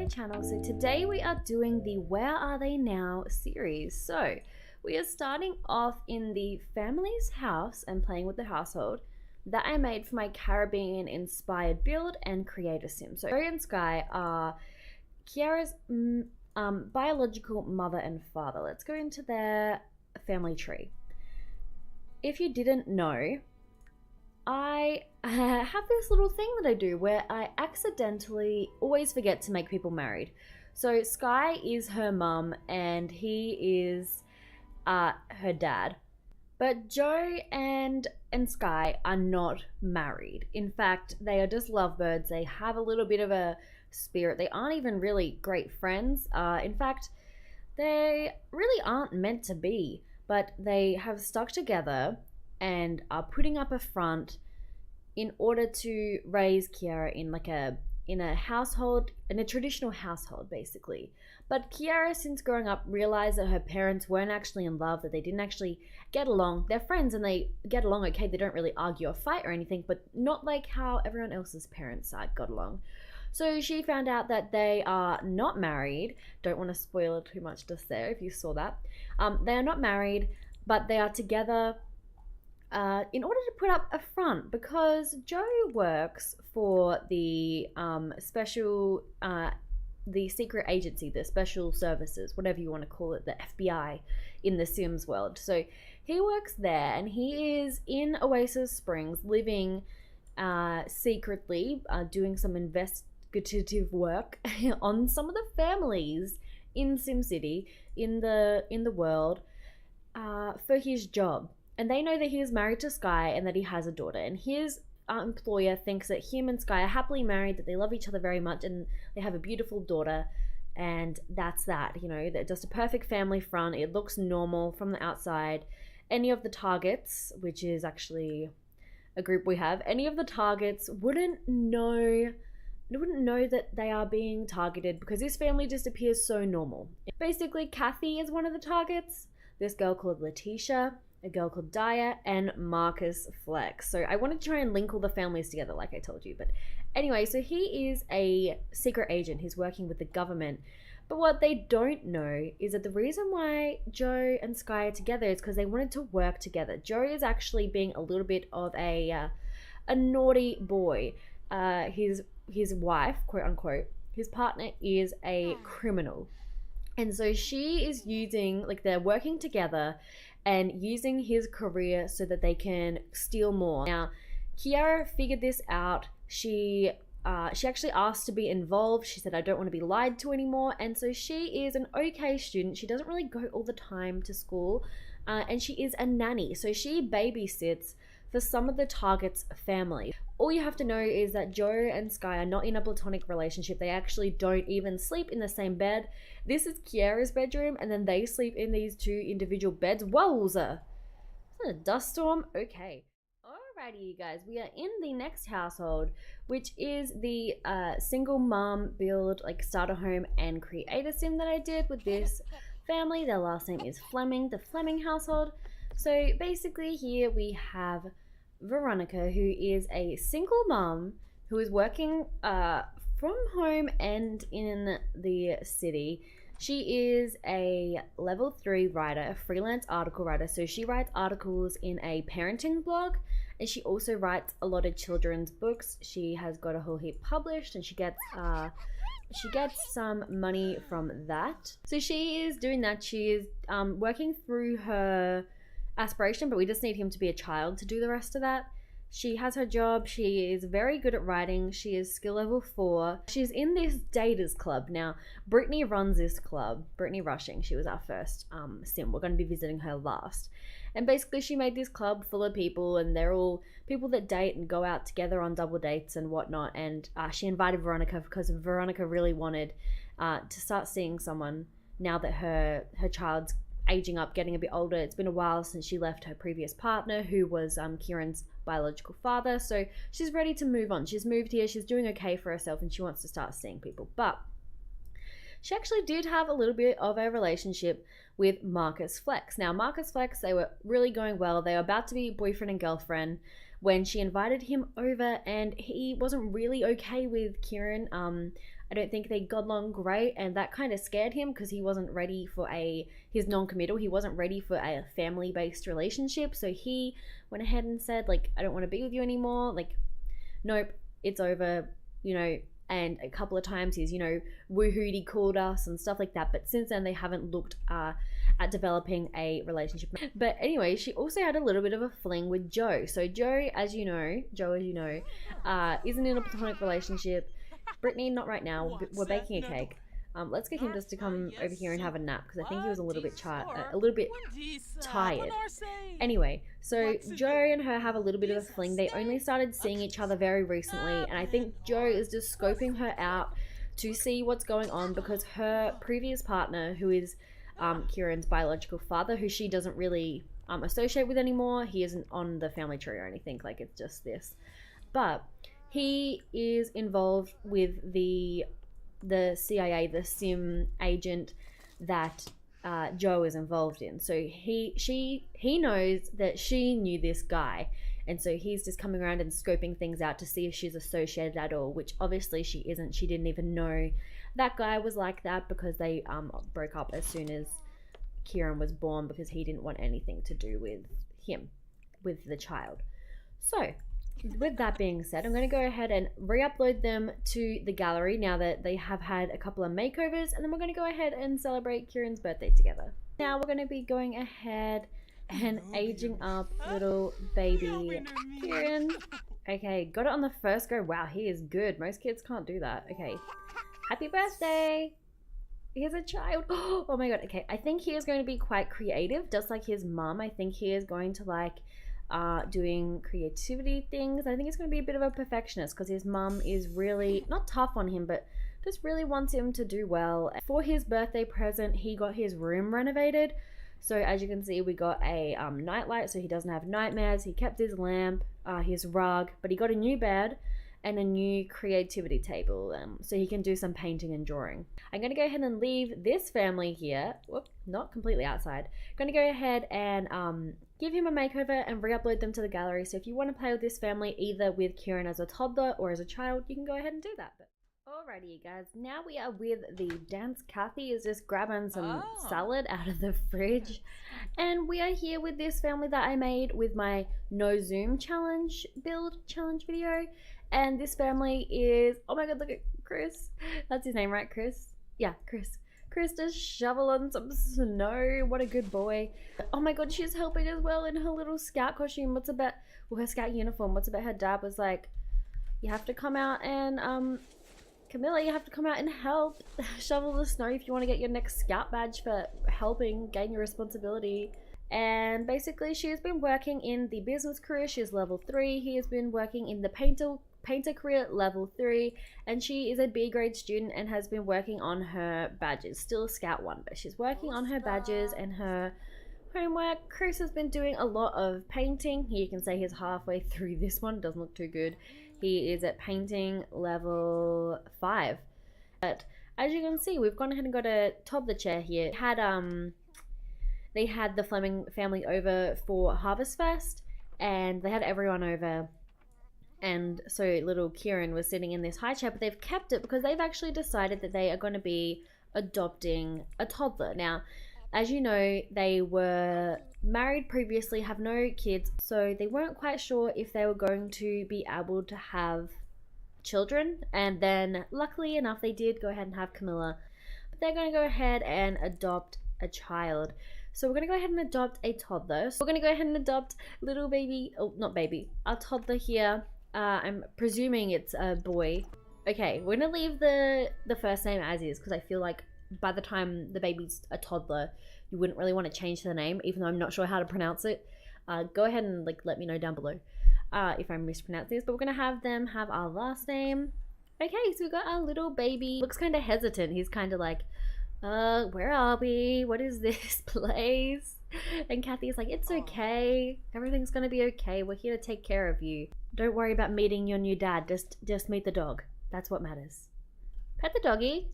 my channel. So today we are doing the Where Are They Now series. So we are starting off in the family's house and playing with the household that I made for my Caribbean inspired build and creator sim. So Joey and Sky are Kiara's biological mother and father. Let's go into their family tree. If you didn't know, I have this little thing that I do where I accidentally always forget to make people married. So Sky is her mum and he is her dad. But Joe and Sky are not married. In fact, they are just lovebirds. They have a little bit of a spirit. They aren't even really great friends. In fact, they really aren't meant to be. But they have stuck together and are putting up a front in order to raise Kiara in a household, in a traditional household basically. But Kiara, since growing up, realized that her parents weren't actually in love, that they didn't actually get along. They're friends and they get along okay, they don't really argue or fight or anything, but not like how everyone else's parents got along. So she found out that they are not married. Don't want to spoil it too much just there if you saw that. They are not married, but they are together in order to put up a front, because Joe works for the the secret agency, the special services, whatever you want to call it, the FBI in the Sims world. So he works there and he is in Oasis Springs living secretly, doing some investigative work on some of the families in SimCity, in the world, for his job. And they know that he is married to Sky and that he has a daughter. And his employer thinks that him and Sky are happily married, that they love each other very much, and they have a beautiful daughter. And that's that, you know, they're just a perfect family front. It looks normal from the outside. Any of the targets, which is actually a group we have, any of the targets wouldn't know that they are being targeted because this family just appears so normal. Basically, Kathy is one of the targets. This girl called Letitia, a girl called Daya, and Marcus Flex. So I wanted to try and link all the families together like I told you. But anyway, so he is a secret agent. He's working with the government. But what they don't know is that the reason why Joe and Sky are together is because they wanted to work together. Joe is actually being a little bit of a naughty boy. His wife, quote unquote, his partner is a criminal. And so she is using, like, they're working together and using his career so that they can steal more. Now, Kiara figured this out. She actually asked to be involved. She said, I don't want to be lied to anymore. And so she is an okay student. She doesn't really go all the time to school. And she is a nanny. So she babysits for some of the target's family. All you have to know is that Joe and Sky are not in a platonic relationship. They actually don't even sleep in the same bed. This is Kiara's bedroom, and then they sleep in these two individual beds. Wowza! Is that a dust storm? Okay. Alrighty, you guys. We are in the next household, which is the single mom build, like, starter home and creator sim that I did with this family. Their last name is Fleming, the Fleming household. So basically here we have Veronica, who is a single mom who is working from home and in the city. She is a level 3 writer, a freelance article writer. So she writes articles in a parenting blog, and she also writes a lot of children's books. She has got a whole heap published, and she gets some money from that. So she is doing that. She is working through her aspiration, but we just need him to be a child to do the rest of that. She has her job. She is very good at writing. She is skill level 4. She's in this daters club. Now, Brittany runs this club. Brittany Rushing. She was our first sim. We're going to be visiting her last. And basically she made this club full of people, and they're all people that date and go out together on double dates and whatnot. And she invited Veronica because Veronica really wanted to start seeing someone now that her child's aging up, getting a bit older. It's been a while since she left her previous partner, who was Kieran's biological father. So she's ready to move on. She's moved here. She's doing okay for herself, and she wants to start seeing people. But she actually did have a little bit of a relationship with Marcus Flex. Now, Marcus Flex, they were really going well. They were about to be boyfriend and girlfriend when she invited him over, and he wasn't really okay with Kieran. I I don't think they got along great, and that kind of scared him because he wasn't ready for his non-committal. He wasn't ready for a family-based relationship, so he went ahead and said, like, I don't want to be with you anymore. Like, nope, it's over, you know. And a couple of times he's, you know, woohooed, called us and stuff like that. But since then, they haven't looked at developing a relationship. But anyway, she also had a little bit of a fling with Joe. So Joe, as you know, isn't in a platonic relationship. Brittany, not right now. We're baking a cake. Let's get him just to come over here and have a nap because I think he was a little bit tired. Anyway, so Joe and her have a little bit of a fling. They only started seeing each other very recently, and I think Joe is just scoping her out to see what's going on because her previous partner, who is Kieran's biological father, who she doesn't really associate with anymore, he isn't on the family tree or anything, like it's just this. But he is involved with the CIA, the sim agent that Joe is involved in. So he knows that she knew this guy, and so he's just coming around and scoping things out to see if she's associated at all, which obviously she isn't. She didn't even know that guy was like that because they broke up as soon as Kieran was born because he didn't want anything to do with him, with the child. So with that being said, I'm going to go ahead and re-upload them to the gallery now that they have had a couple of makeovers, and then we're going to go ahead and celebrate Kieran's birthday together. Now we're going to be going ahead and aging up little baby Kieran. Okay, got it on the first go. Wow, he is good. Most kids can't do that. Okay, happy birthday. He's a child. Oh my god. Okay, I think he is going to be quite creative, just like his mum. I think he is going to like doing creativity things. I think he's going to be a bit of a perfectionist because his mum is really not tough on him, but just really wants him to do well. For his birthday present, he got his room renovated. So as you can see, we got a nightlight so he doesn't have nightmares. He kept his lamp, his rug, but he got a new bed and a new creativity table so he can do some painting and drawing. I'm going to go ahead and leave this family here. Whoop, not completely outside. I'm going to go ahead and give him a makeover and re-upload them to the gallery. So if you want to play with this family either with Kieran as a toddler or as a child, you can go ahead and do that. Alrighty, you guys, now we are with the dance. Kathy is just grabbing some salad out of the fridge, and we are here with this family that I made with my no zoom challenge video. And this family is, oh my god, look at Chris. That's his name, right? Chris? Yeah, Chris. Chris just shoveling some snow. What a good boy. Oh my god, she's helping as well in her little scout costume. What's about, well, her scout uniform. What's about her dad was like, you have to come out and, Camilla, you have to come out and help shovel the snow if you want to get your next scout badge for helping gain your responsibility. And basically, she has been working in the business career. She is level 3. He has been working in the painter career, level 3, and she is a B grade student and has been working on her badges. Still Scout 1, but she's working on her badges and her homework. Chris has been doing a lot of painting. Here you can say he's halfway through this one. Doesn't look too good. He is at painting level 5. But as you can see, we've gone ahead and got a toddler chair here. They had the Fleming family over for Harvest Fest, and they had everyone over. And so little Kieran was sitting in this high chair, but they've kept it because they've actually decided that they are going to be adopting a toddler. Now, as you know, they were married previously, have no kids, so they weren't quite sure if they were going to be able to have children. And then, luckily enough, they did go ahead and have Camilla. But they're going to go ahead and adopt a child. So we're going to go ahead and adopt a toddler. So we're going to go ahead and adopt little baby, oh, not baby, a toddler here. I'm presuming it's a boy. Okay, we're going to leave the first name as is because I feel like by the time the baby's a toddler, you wouldn't really want to change the name, even though I'm not sure how to pronounce it. Go ahead and let me know down below if I'm mispronouncing this, but we're going to have them have our last name. Okay, so we got our little baby. Looks kind of hesitant. He's kind of like, where are we? What is this place? And Kathy's like, it's okay. Everything's going to be okay. We're here to take care of you. Don't worry about meeting your new dad. Just meet the dog. That's what matters. Pet the doggy.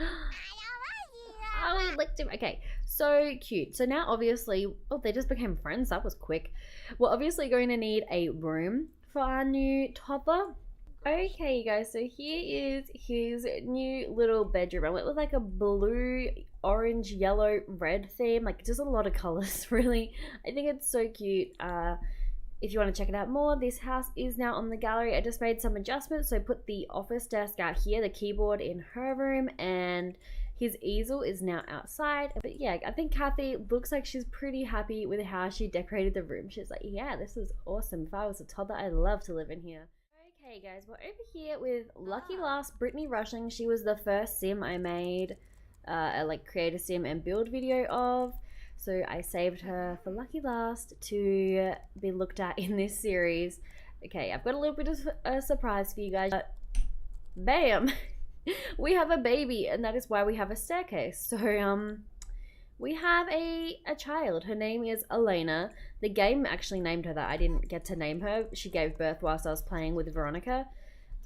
Oh, he licked him. Okay, so cute. So now obviously, oh, they just became friends. That was quick. We're obviously going to need a room for our new toddler. Okay, you guys, so here is his new little bedroom. I went with like a blue, orange, yellow, red theme, like just a lot of colors, really. I think it's so cute. If you want to check it out more, this house is now on the gallery. I just made some adjustments, so I put the office desk out here, the keyboard in her room, and his easel is now outside. But yeah, I think Kathy looks like she's pretty happy with how she decorated the room. She's like, yeah, this is awesome. If I was a toddler, I'd love to live in here. Okay guys, we're over here with Lucky Last Brittany Rushing. She was the first sim I made a like create a sim and build video of. So I saved her for Lucky Last to be looked at in this series. Okay, I've got a little bit of a surprise for you guys. Bam! We have a baby, and that is why we have a staircase. So we have a child. Her name is Elena. The game actually named her that. I didn't get to name her. She gave birth whilst I was playing with Veronica.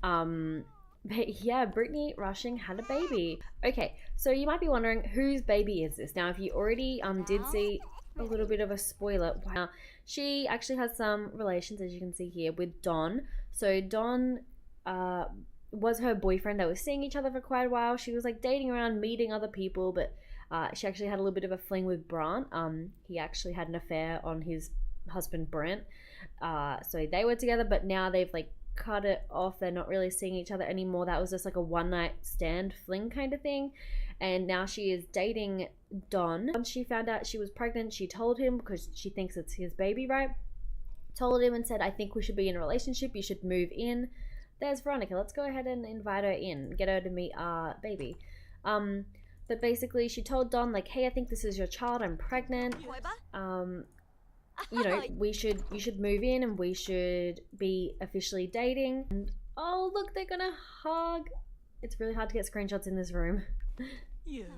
But yeah, Brittany Rushing had a baby. Okay, so you might be wondering, whose baby is this? Now, if you already did see a little bit of a spoiler, wow, she actually has some relations, as you can see here, with Don. So Don was her boyfriend. They were seeing each other for quite a while. She was like dating around, meeting other people, but she actually had a little bit of a fling with Brant. He actually had an affair on his husband Brent. So they were together, but now they've like cut it off. They're not really seeing each other anymore. That was just like a one night stand fling kind of thing. And now she is dating Don. Once she found out she was pregnant, she told him, because she thinks it's his baby, right? Told him and said, I think we should be in a relationship. You should move in. There's Veronica. Let's go ahead and invite her in. Get her to meet our baby. But basically she told Don, like, hey, I think this is your child. I'm pregnant. You know, you should move in and we should be officially dating. And oh, look, they're gonna hug. It's really hard to get screenshots in this room. Yes.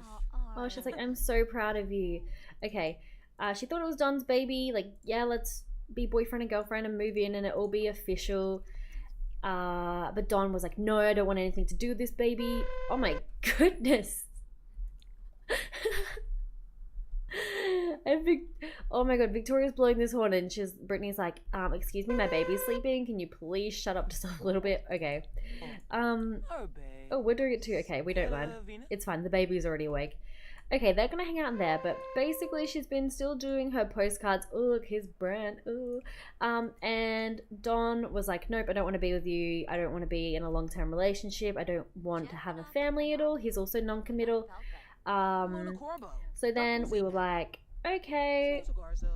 Oh, she's like, I'm so proud of you. Okay, she thought it was Don's baby. Like, yeah, let's be boyfriend and girlfriend and move in and it will be official. But Don was like, no, I don't want anything to do with this baby. Oh my goodness. Oh my god, Victoria's blowing this horn and Brittany's like, excuse me, my baby's sleeping. Can you please shut up just a little bit? Okay. Oh, we're doing it too. Okay, we don't mind. It's fine. The baby's already awake. Okay, they're gonna hang out in there, but basically she's been still doing her postcards. Oh, look, his brand. Ooh. And Don was like, nope, I don't want to be with you. I don't want to be in a long-term relationship. I don't want to have a family at all. He's also non-committal. So then we were like, okay,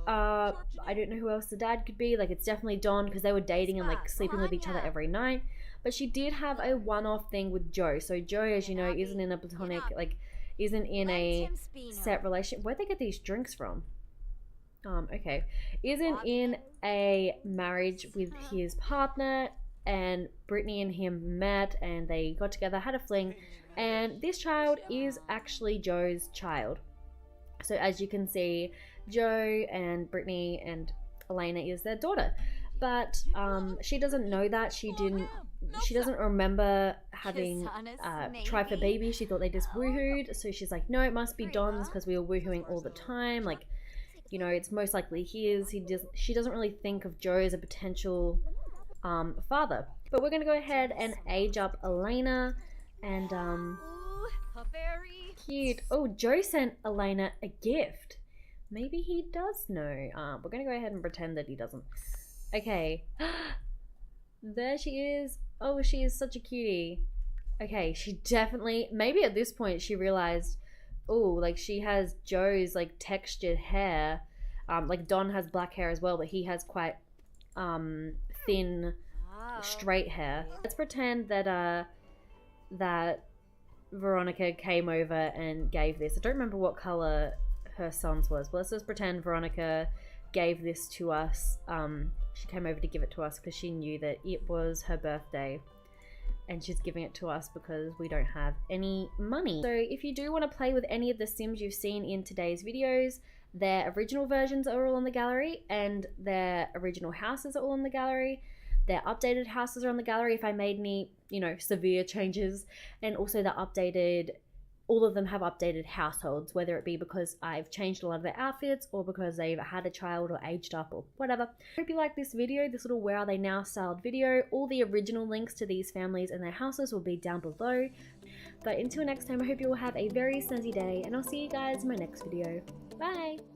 I don't know who else the dad could be. Like, it's definitely Don, because they were dating and like sleeping with each other every night. But she did have a one-off thing with Joe. So Joe, as you know, isn't in a platonic, like, isn't in a set relationship. Where'd they get these drinks from? Okay. Isn't in a marriage with his partner, and Brittany and him met and they got together, had a fling, and this child is actually Joe's child. So as you can see, Joe and Brittany and Elena is their daughter. But she doesn't know that. She doesn't remember having tried for baby. She thought they just woohooed. So she's like, no, it must be Don's because we were woohooing all the time. Like, you know, it's most likely his. She doesn't really think of Joe as a potential father. But we're going to go ahead and age up Elena. And cute. Oh, Joe sent Elena a gift. Maybe he does know. We're going to go ahead and pretend that he doesn't. Okay. There she is. Oh, she is such a cutie. Okay, she definitely, maybe at this point she realized, oh, like she has Joe's like textured hair. Like Don has black hair as well, but he has quite thin, straight hair. Let's pretend that that Veronica came over and gave this. I don't remember what color her son's was, but let's just pretend Veronica gave this to us. She came over to give it to us because she knew that it was her birthday, and she's giving it to us because we don't have any money. So if you do want to play with any of the Sims you've seen in today's videos, their original versions are all on the gallery, and their original houses are all on the gallery. Their updated houses are on the gallery if I made any, you know, severe changes, and also the updated all of them have updated households, whether it be because I've changed a lot of their outfits or because they've had a child or aged up or whatever. Hope you like this video, this little Where Are They Now styled video. All the original links to these families and their houses will be down below. But until next time, I hope you all have a very snazzy day, and I'll see you guys in my next video. Bye!